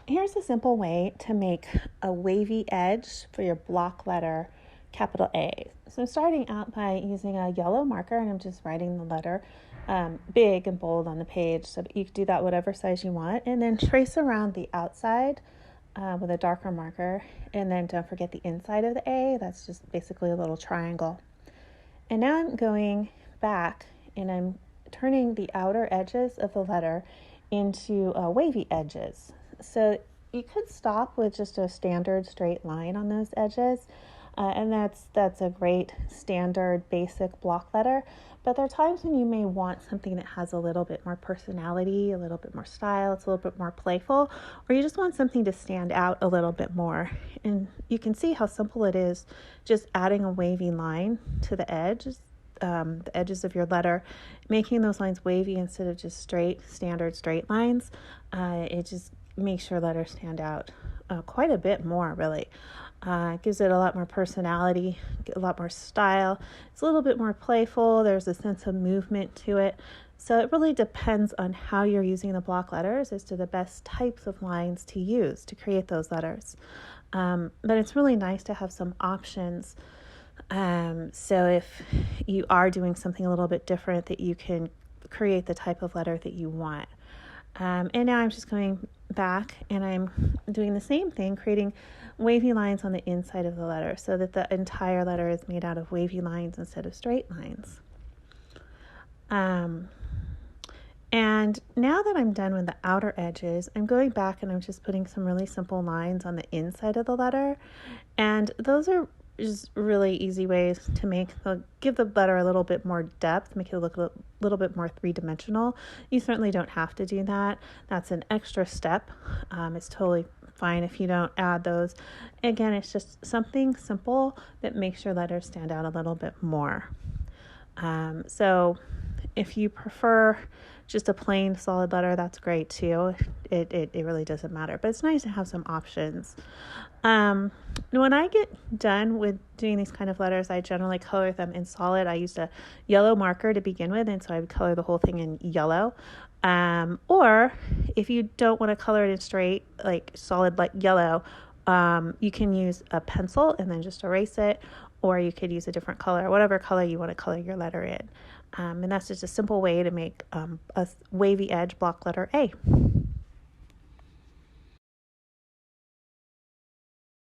Here's a simple way to make a wavy edge for your block letter capital A. So I'm starting out by using a yellow marker, and I'm just writing the letter big and bold on the page. So you can do that whatever size you want, and then trace around the outside with a darker marker. And then don't forget the inside of the A. That's just basically a little triangle. And now I'm going back and I'm turning the outer edges of the letter into wavy edges. So you could stop with just a standard straight line on those edges, and that's a great standard basic block letter. But there are times when you may want something that has a little bit more personality, a little bit more style, it's a little bit more playful, or you just want something to stand out a little bit more. And you can see how simple it is just adding a wavy line to the edges of your letter, making those lines wavy instead of just standard straight lines. It just makes your letter stand out quite a bit more, really. It gives it a lot more personality, a lot more style. It's a little bit more playful. There's a sense of movement to it. So it really depends on how you're using the block letters as to the best types of lines to use to create those letters. But it's really nice to have some options. So if you are doing something a little bit different, that you can create the type of letter that you want. And now I'm just going back and I'm doing the same thing, creating wavy lines on the inside of the letter so that the entire letter is made out of wavy lines instead of straight lines. And now that I'm done with the outer edges, I'm going back and I'm just putting some really simple lines on the inside of the letter. And those are just really easy ways to give the letter a little bit more depth, make it look a little bit more three-dimensional. You certainly don't have to do that. That's an extra step. It's totally fine if you don't add those. Again, it's just something simple that makes your letter stand out a little bit more. So if you prefer just a plain solid letter, that's great too. It really doesn't matter, but it's nice to have some options. When I get done with doing these kind of letters, I generally color them in solid. I used a yellow marker to begin with, and so I would color the whole thing in yellow. Or if you don't want to color it in straight, like solid like yellow, you can use a pencil and then just erase it, or you could use a different color, whatever color you want to color your letter in. And that's just a simple way to make a wavy edge block letter A.